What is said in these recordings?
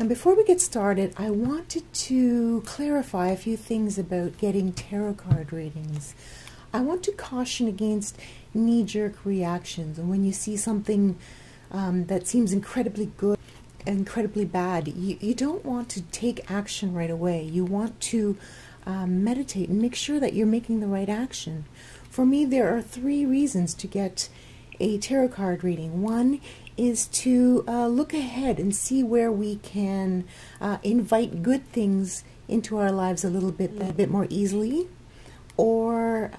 And before we get started, I wanted to clarify a few things about getting tarot card readings. I want to caution against knee-jerk reactions, and when you see something that seems incredibly good, incredibly bad, you don't want to take action right away. You want to meditate and make sure that you're making the right action. For me, there are 3 reasons to get a tarot card reading. One is to look ahead and see where we can invite good things into our lives a bit more easily, or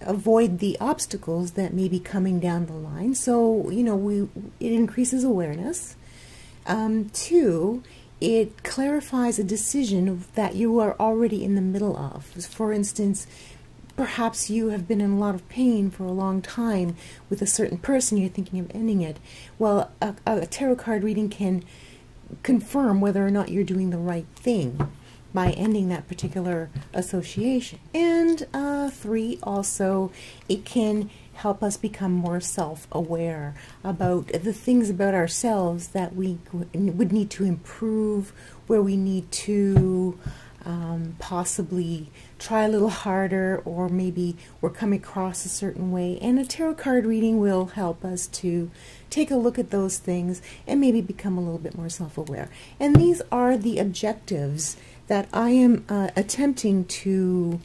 avoid the obstacles that may be coming down the line. So, you know, it increases awareness. 2, it clarifies a decision that you are already in the middle of. For instance, perhaps you have been in a lot of pain for a long time with a certain person, you're thinking of ending it. Well, a tarot card reading can confirm whether or not you're doing the right thing by ending that particular association. And 3, also, it can help us become more self-aware about the things about ourselves that we would need to improve, where we need to possibly try a little harder, or maybe we're coming across a certain way. And a tarot card reading will help us to take a look at those things and maybe become a little bit more self-aware. And these are the objectives that I am attempting to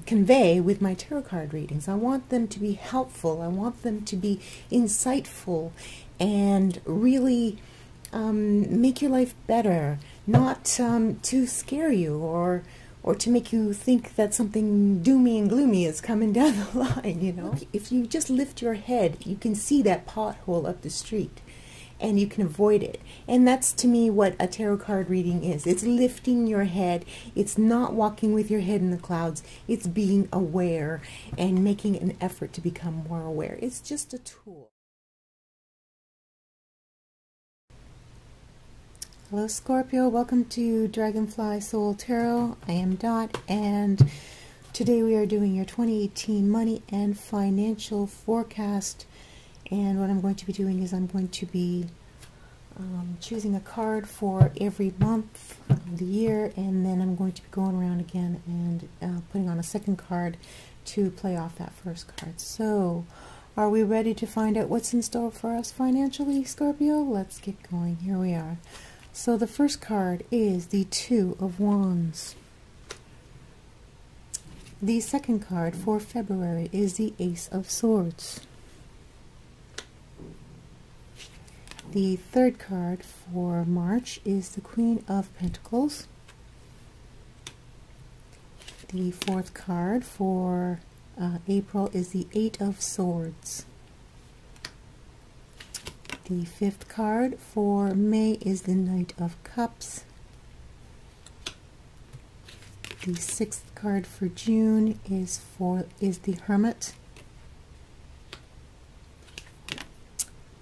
convey with my tarot card readings. I want them to be helpful. I want them to be insightful and really make your life better, not to scare you or to make you think that something doomy and gloomy is coming down the line, you know. If you just lift your head, you can see that pothole up the street and you can avoid it. And that's, to me, what a tarot card reading is. It's lifting your head. It's not walking with your head in the clouds. It's being aware and making an effort to become more aware. It's just a tool. Hello Scorpio, welcome to Dragonfly Soul Tarot. I am Dot, and today we are doing your 2018 money and financial forecast. And what I'm going to be doing is I'm going to be choosing a card for every month of the year, and then I'm going to be going around again and putting on a second card to play off that first card. So, are we ready to find out what's in store for us financially, Scorpio? Let's get going. Here we are. So the first card is the 2 of Wands. The second card for February is the Ace of Swords. The third card for March is the Queen of Pentacles. The fourth card for April is the 8 of Swords. The fifth card for May is the Knight of Cups. The sixth card for June is the Hermit.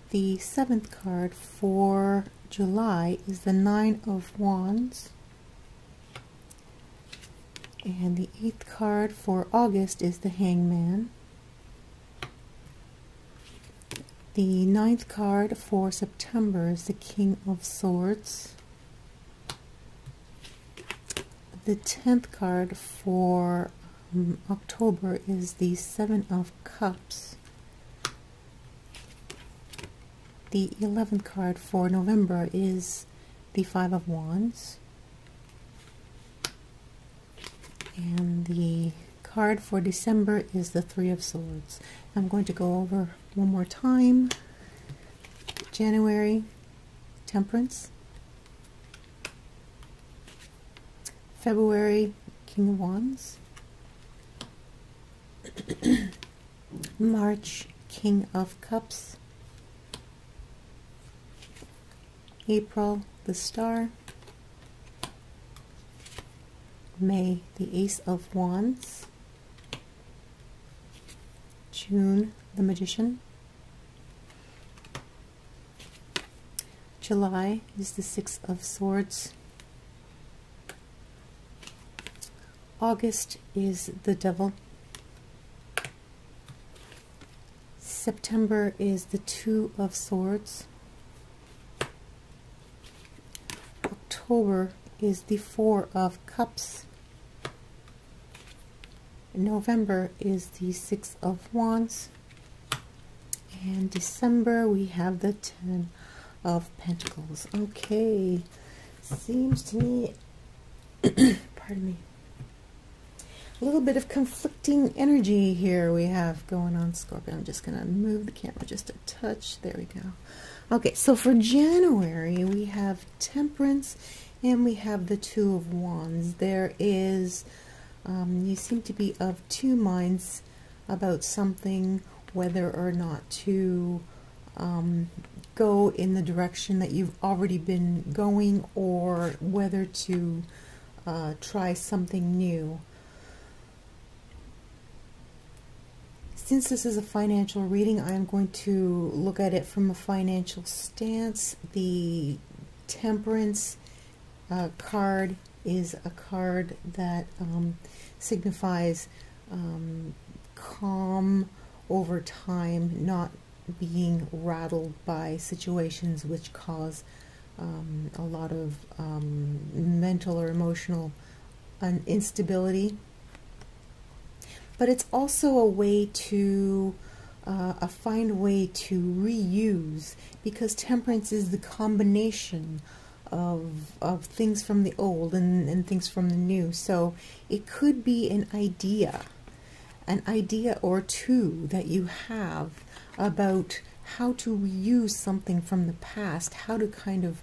The seventh card for July is the 9 of Wands. And the 8th card for August is the Hangman. The 9th card for September is the King of Swords. The 10th card for October is the 7 of Cups. The 11th card for November is the 5 of Wands. And the card for December is the 3 of Swords. I'm going to go over one more time. January, Temperance. February, King of Wands. March, King of Cups. April, the Star. May, the Ace of Wands. June, the Magician. July is the 6 of Swords. August is the Devil. September is the 2 of Swords. October is the Four of Cups. November is the Six of Wands. And December we have the Ten of Pentacles. Okay, seems to me, pardon me, a little bit of conflicting energy here we have going on, Scorpio. I'm just going to move the camera just a touch. There we go. Okay, so for January, we have Temperance and we have the Two of Wands. There is, you seem to be of two minds about something, whether or not to go in the direction that you've already been going, or whether to try something new. Since this is a financial reading, I'm going to look at it from a financial stance. The Temperance card is a card that signifies calm over time, not being rattled by situations which cause a lot of mental or emotional instability. But it's also a way to find a way to reuse, because Temperance is the combination of things from the old and things from the new. So it could be an idea or two that you have about how to reuse something from the past, how to kind of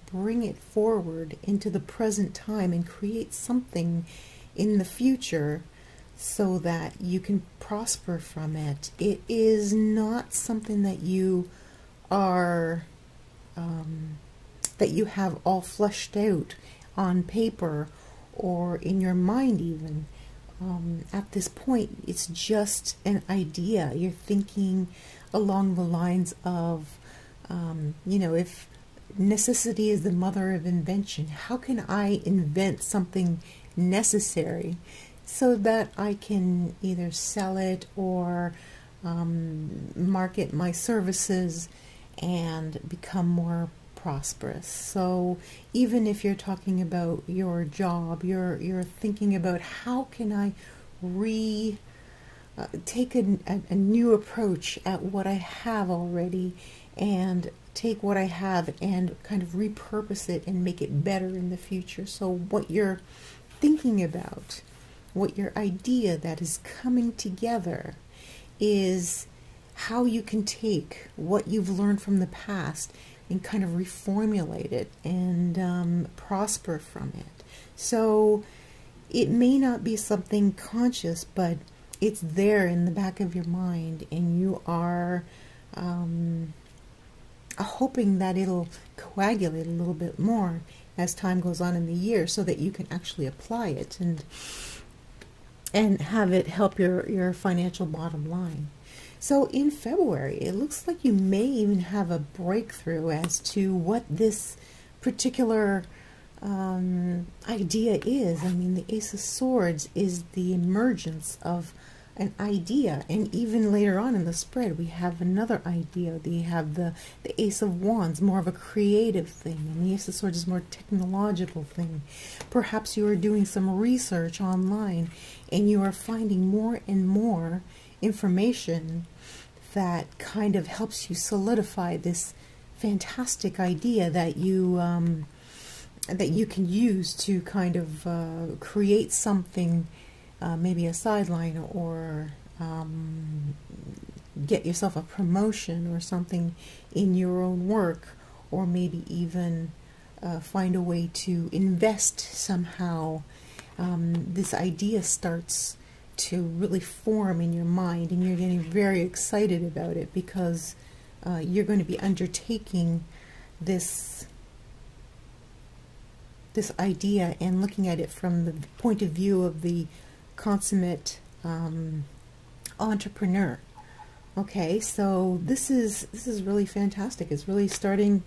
bring it forward into the present time and create something in the future so that you can prosper from it. It is not something that you are that you have all fleshed out on paper or in your mind even. At this point, it's just an idea. You're thinking along the lines of, you know, if necessity is the mother of invention, how can I invent something necessary so that I can either sell it or market my services and become more prosperous. So even if you're talking about your job, you're thinking about how can I take a new approach at what I have already, and take what I have and kind of repurpose it and make it better in the future. So what you're thinking about, what your idea that is coming together, is how you can take what you've learned from the past and kind of reformulate it and prosper from it. So it may not be something conscious, but it's there in the back of your mind, and you are hoping that it'll coagulate a little bit more as time goes on in the year, so that you can actually apply it and have it help your financial bottom line. So in February, it looks like you may even have a breakthrough as to what this particular idea is. I mean, the Ace of Swords is the emergence of an idea, and even later on in the spread we have another idea. We have the Ace of Wands, more of a creative thing, and the Ace of Swords is more technological thing. Perhaps you are doing some research online and you are finding more and more information that kind of helps you solidify this fantastic idea that you can use to kind of create something, maybe a sideline, or get yourself a promotion or something in your own work, or maybe even find a way to invest somehow. This idea starts to really form in your mind, and you're getting very excited about it, because you're going to be undertaking this idea and looking at it from the point of view of the consummate entrepreneur. Okay, so this is really fantastic. It's really starting,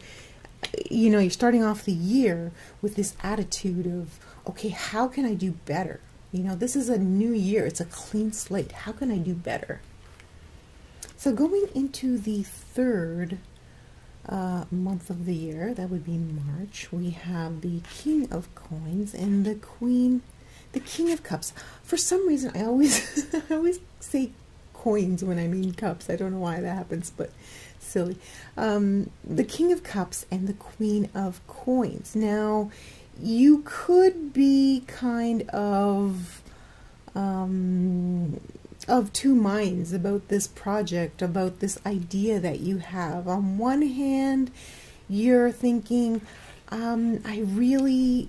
you know, you're starting off the year with this attitude of, okay, how can I do better? You know, this is a new year. It's a clean slate. How can I do better? So going into the third month of the year. That would be March. We have the King of Coins and the King of Cups. For some reason, I always I always say coins when I mean cups. I don't know why that happens, but silly. The King of Cups and the Queen of Coins. Now, you could be kind of two minds about this project, about this idea that you have. On one hand, you're thinking, I really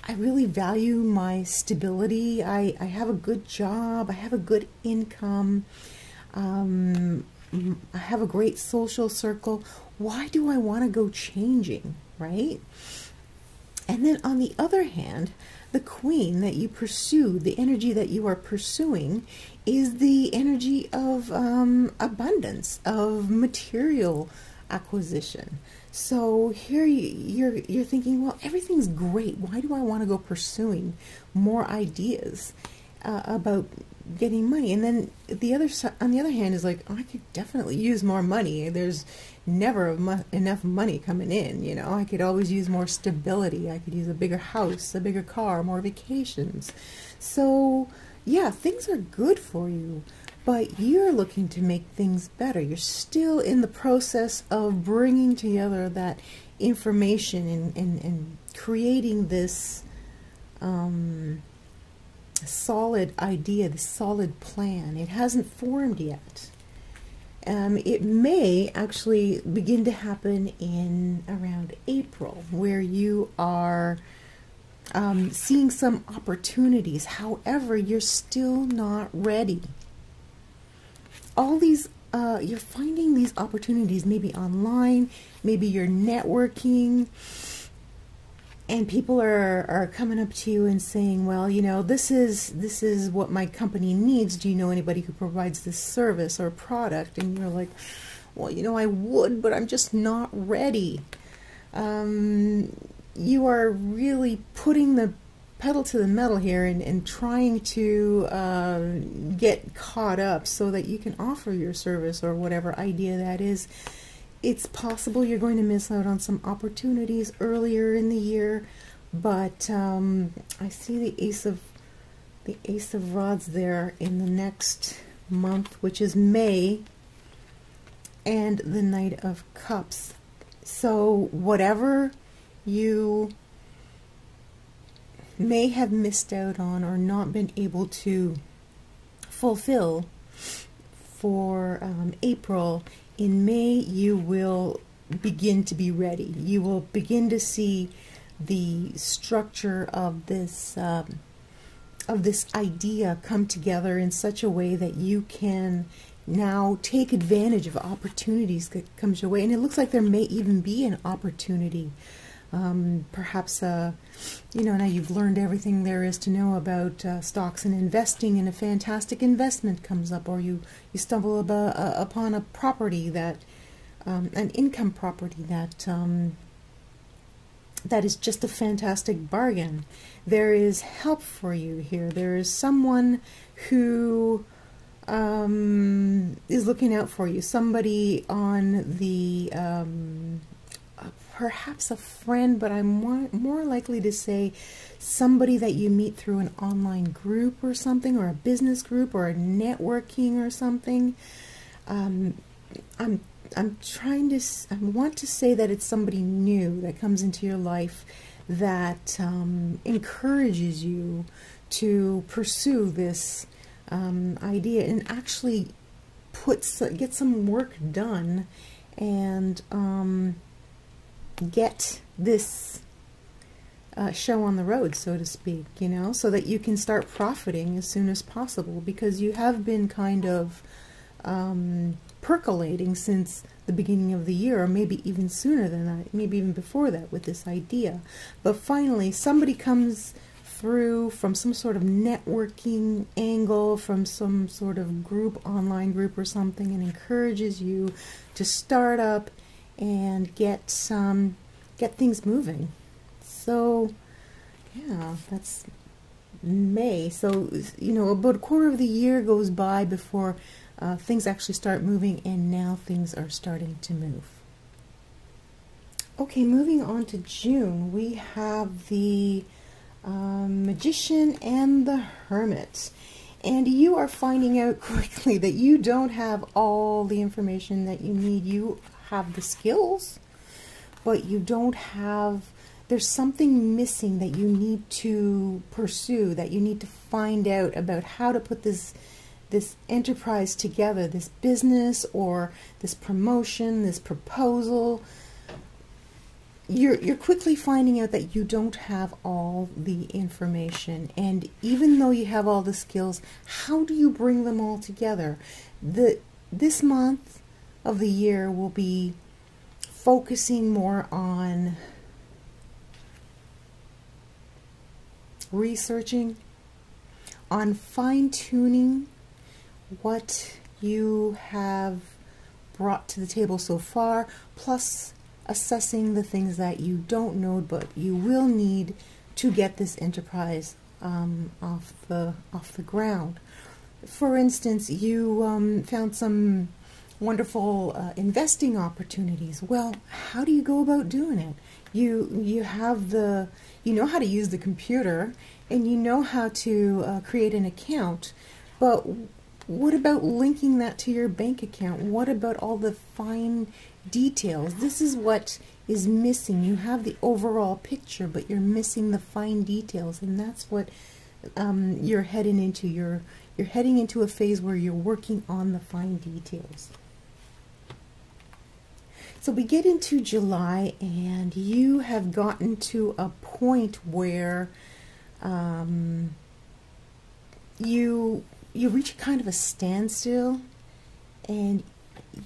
value my stability. I have a good job. I have a good income. I have a great social circle. Why do I want to go changing, right? And then on the other hand, the Queen that you pursue, the energy that you are pursuing, is the energy of abundance, of material acquisition. So here you're thinking, well, everything's great. Why do I want to go pursuing more ideas about getting money? And then the other on the other hand is like, oh, I could definitely use more money. There's never enough money coming in. You know, I could always use more stability. I could use a bigger house, a bigger car, more vacations. So yeah, things are good for you, but you're looking to make things better. You're still in the process of bringing together that information and creating this solid idea, this solid plan. It hasn't formed yet. It may actually begin to happen in around April, where you are seeing some opportunities. However, you're still not ready. All these, you're finding these opportunities maybe online, maybe you're networking, and people are coming up to you and saying, well, you know, this is what my company needs. Do you know anybody who provides this service or product? And you're like, well, you know, I would, but I'm just not ready. You are really putting the pedal to the metal here and trying to get caught up so that you can offer your service or whatever idea that is. It's possible you're going to miss out on some opportunities earlier in the year, but I see the Ace of Rods there in the next month, which is May, and the Knight of Cups. So whatever you may have missed out on or not been able to fulfill for April, in May you will begin to be ready. You will begin to see the structure of this idea come together in such a way that you can now take advantage of opportunities that comes your way. And it looks like there may even be an opportunity. Perhaps, you know, now you've learned everything there is to know about stocks and investing, and a fantastic investment comes up, or you stumble upon a property that, an income property that that is just a fantastic bargain. There is help for you here. There is someone who is looking out for you. Somebody on the perhaps a friend, but I'm more likely to say somebody that you meet through an online group or something, or a business group, or a networking or something. I want to say that it's somebody new that comes into your life that encourages you to pursue this idea and actually get some work done and get this show on the road, so to speak, you know, so that you can start profiting as soon as possible, because you have been kind of percolating since the beginning of the year, or maybe even sooner than that, maybe even before that, with this idea. But finally somebody comes through from some sort of networking angle, from some sort of group, online group or something, and encourages you to start up and get things moving. So yeah, that's May. So, you know, about a quarter of the year goes by before things actually start moving, and now things are starting to move. Okay, moving on to June, we have the Magician and the Hermit. And you are finding out quickly that you don't have all the information that you need. You have the skills, but you don't have, there's something missing that you need to pursue, that you need to find out about how to put this enterprise together, this business or this promotion, this proposal. You're quickly finding out that you don't have all the information, and even though you have all the skills, how do you bring them all together? This month of the year will be focusing more on researching, on fine-tuning what you have brought to the table so far, plus assessing the things that you don't know but you will need to get this enterprise off the ground. For instance, you found some wonderful investing opportunities. Well, how do you go about doing it? You know how to use the computer, and you know how to create an account, but what about linking that to your bank account? What about all the fine details? This is what is missing. You have the overall picture, but you're missing the fine details, and that's what you're heading into. You're heading into a phase where you're working on the fine details. So we get into July, and you have gotten to a point where you reach kind of a standstill, and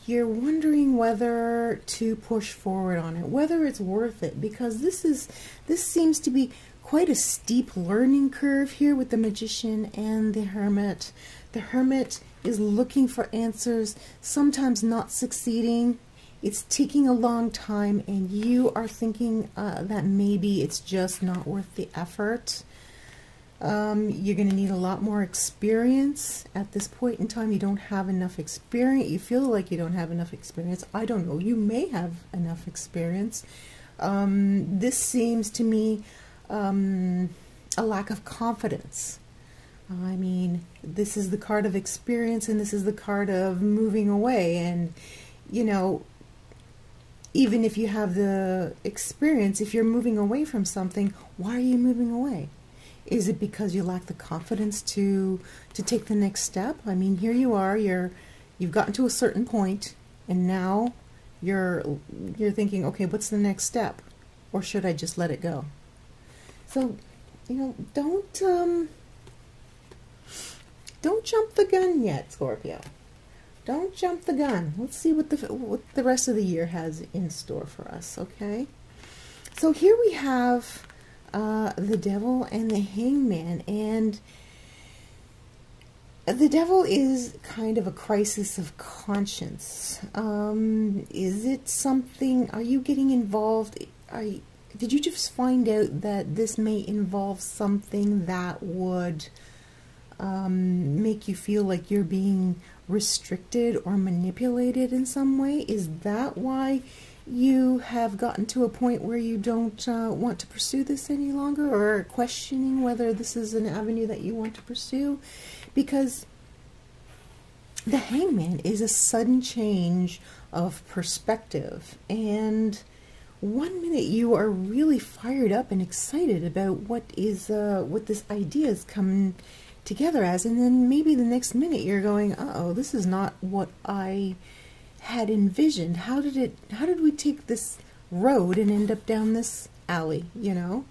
you're wondering whether to push forward on it, whether it's worth it, because this seems to be quite a steep learning curve here with the Magician and the Hermit. The Hermit is looking for answers, sometimes not succeeding. It's taking a long time, and you are thinking that maybe it's just not worth the effort. You're going to need a lot more experience at this point in time. You don't have enough experience. You feel like you don't have enough experience. I don't know. You may have enough experience. This seems to me a lack of confidence. I mean, this is the card of experience, and this is the card of moving away. And, you know, even if you have the experience, if you're moving away from something, why are you moving away? Is it because you lack the confidence to take the next step? I mean, here you are, you've gotten to a certain point, and now you're thinking, okay, what's the next step? Or should I just let it go? So, you know, don't jump the gun yet, Scorpio. Don't jump the gun. Let's see what the rest of the year has in store for us, okay? So here we have the Devil and the Hangman, and the Devil is kind of a crisis of conscience. Is it something, are you getting involved? Did you just find out that this may involve something that would make you feel like you're being restricted or manipulated in some way? Is that why you have gotten to a point where you don't want to pursue this any longer, or questioning whether this is an avenue that you want to pursue? Because the Hangman is a sudden change of perspective, and one minute you are really fired up and excited about what this idea is coming together as, and then maybe the next minute you're going, uh-oh, this is not what I had envisioned. How did we take this road and end up down this alley, you know?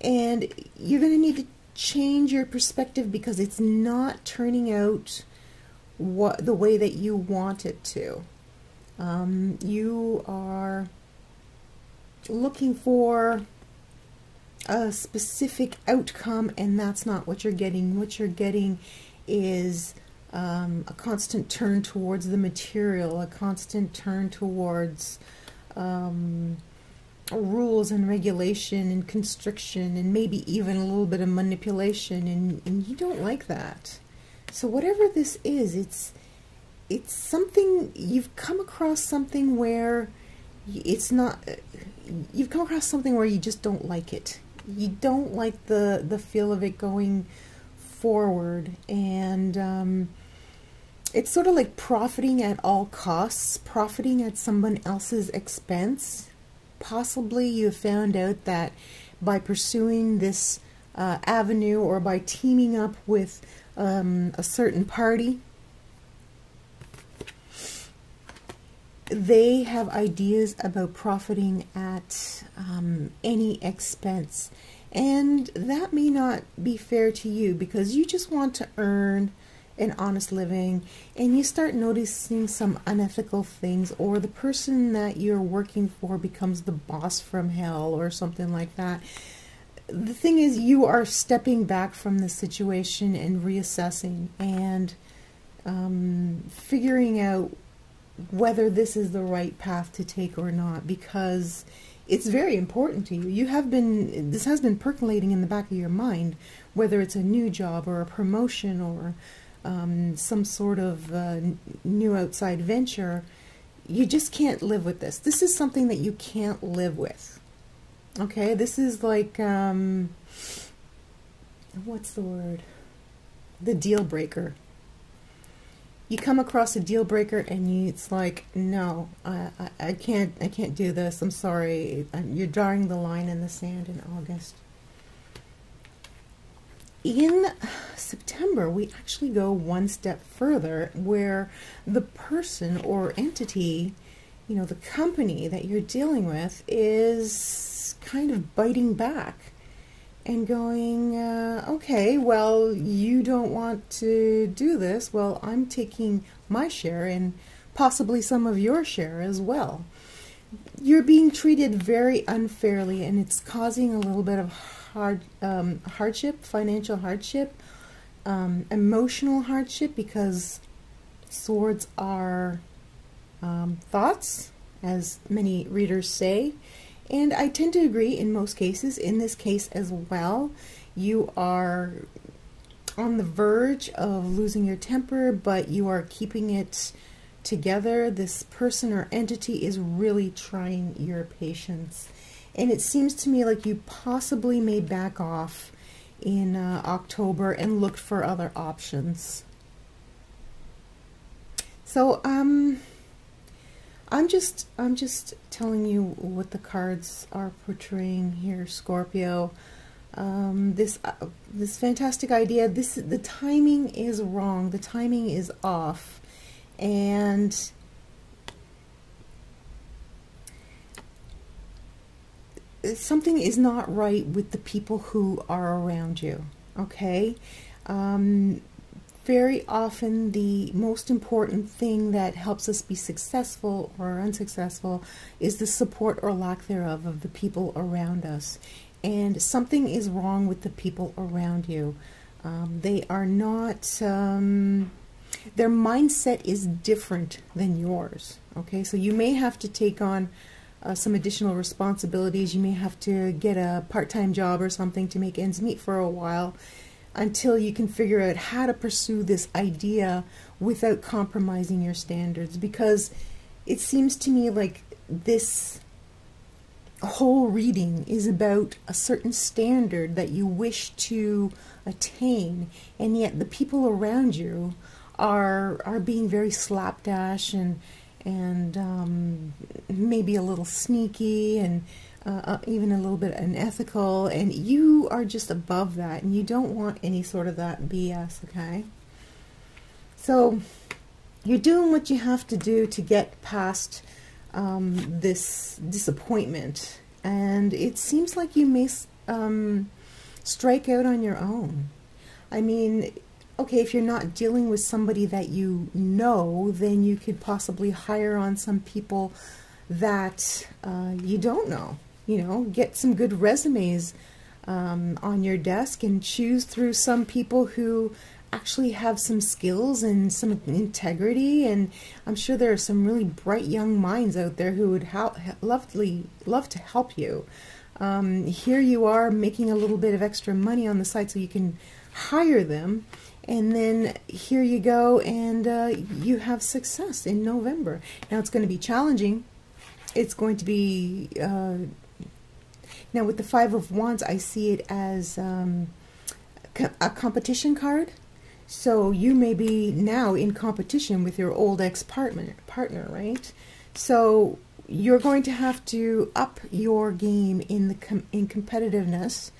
And you're going to need to change your perspective because it's not turning out the way that you want it to. You are looking for a specific outcome, and that's not what you're getting. What you're getting is a constant turn towards the material, a constant turn towards rules and regulation and constriction, and maybe even a little bit of manipulation, and you don't like that. So whatever this is, it's something, you've come across something where it's not, you've come across something where you just don't like it. You don't like the feel of it going forward, and it's sort of like profiting at all costs, profiting at someone else's expense. Possibly you found out that by pursuing this avenue, or by teaming up with a certain party, they have ideas about profiting at any expense. And that may not be fair to you, because you just want to earn an honest living, and you start noticing some unethical things, or the person that you're working for becomes the boss from hell or something like that. The thing is, you are stepping back from the situation and reassessing and figuring out whether this is the right path to take or not, because it's very important to you. This has been percolating in the back of your mind, whether it's a new job or a promotion or some sort of new outside venture. You just can't live with this. This is something that you can't live with. Okay, this is like, what's the word? The deal breaker. You come across a deal breaker and it's like, no, I can't do this. I'm sorry. You're drawing the line in the sand in August. In September, we actually go one step further, where the person or entity, you know, the company that you're dealing with, is kind of biting back and going, okay, well, you don't want to do this. Well, I'm taking my share and possibly some of your share as well. You're being treated very unfairly, and it's causing a little bit of hardship, financial hardship, emotional hardship, because swords are thoughts, as many readers say. And I tend to agree in most cases. In this case as well, you are on the verge of losing your temper, but you are keeping it together. This person or entity is really trying your patience. And it seems to me like you possibly may back off in October and look for other options. So I'm just telling you what the cards are portraying here, Scorpio. This fantastic idea. The timing is wrong. The timing is off, and something is not right with the people who are around you. Okay. Very often the most important thing that helps us be successful or unsuccessful is the support or lack thereof of the people around us. And something is wrong with the people around you. They are not, their mindset is different than yours. Okay, so you may have to take on some additional responsibilities. You may have to get a part-time job or something to make ends meet for a while, until you can figure out how to pursue this idea without compromising your standards. Because it seems to me like this whole reading is about a certain standard that you wish to attain, and yet the people around you are being very slapdash and maybe a little sneaky, and even a little bit unethical, and you are just above that, and you don't want any sort of that BS, okay? So you're doing what you have to do to get past this disappointment, and it seems like you may strike out on your own. I mean, okay, if you're not dealing with somebody that you know, then you could possibly hire on some people that you don't know. You know, get some good resumes on your desk and choose through some people who actually have some skills and some integrity. And I'm sure there are some really bright young minds out there who would love to help you. Here you are making a little bit of extra money on the side so you can hire them. And then here you go, and you have success in November. Now it's going to be challenging. it's going to be, now with the Five of Wands, I see it as a competition card. So you may be now in competition with your old ex-partner, right? So you're going to have to up your game in competitiveness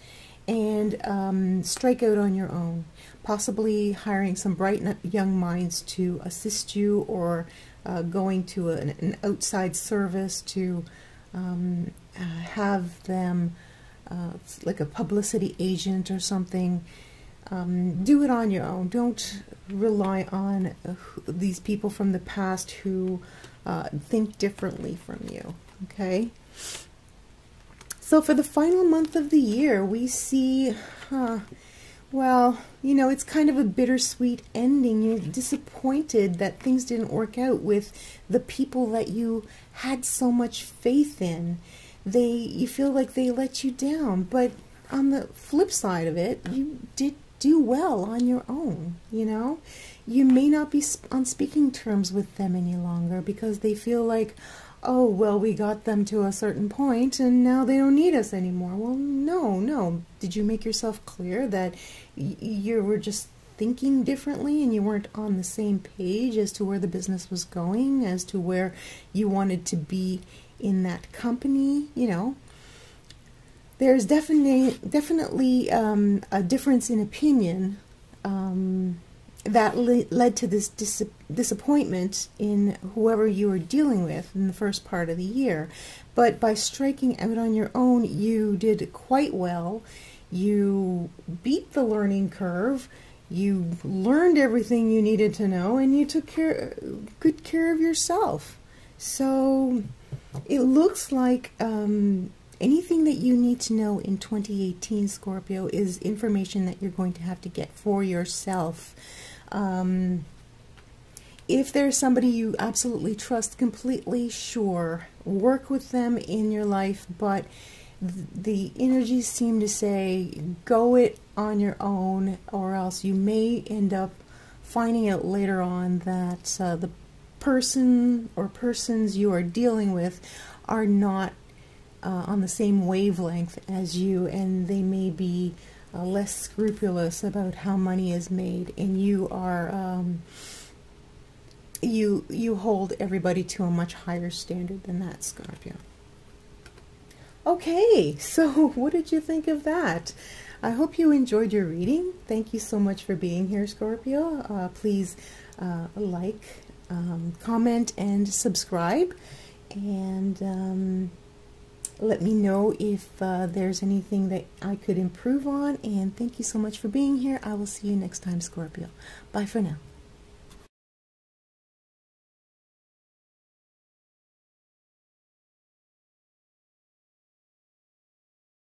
and strike out on your own, possibly hiring some bright young minds to assist you, or going to an outside service to have them, like a publicity agent or something. Do it on your own. Don't rely on these people from the past who think differently from you, okay? So for the final month of the year, we see, well, you know, it's kind of a bittersweet ending. You're disappointed that things didn't work out with the people that you had so much faith in. You feel like they let you down, but on the flip side of it, you did do well on your own, you know? You may not be on speaking terms with them any longer because they feel like, oh, well, we got them to a certain point and now they don't need us anymore. Well, no. Did you make yourself clear that you were just thinking differently and you weren't on the same page as to where the business was going, as to where you wanted to be in that company, you know? There's definitely a difference in opinion that led to this disappointment in whoever you were dealing with in the first part of the year. But by striking out on your own, you did quite well. You beat the learning curve. You learned everything you needed to know, and you took good care of yourself. So it looks like anything that you need to know in 2018, Scorpio, is information that you're going to have to get for yourself. If there's somebody you absolutely trust completely, sure, work with them in your life, but the energies seem to say go it on your own, or else you may end up finding out later on that the person or persons you are dealing with are not on the same wavelength as you, and they may be less scrupulous about how money is made, and you are you hold everybody to a much higher standard than that, Scorpio. Okay, so what did you think of that? I hope you enjoyed your reading. Thank you so much for being here, Scorpio. Please like, comment, and subscribe, and let me know if there's anything that I could improve on. And thank you so much for being here. I will see you next time, Scorpio. Bye for now.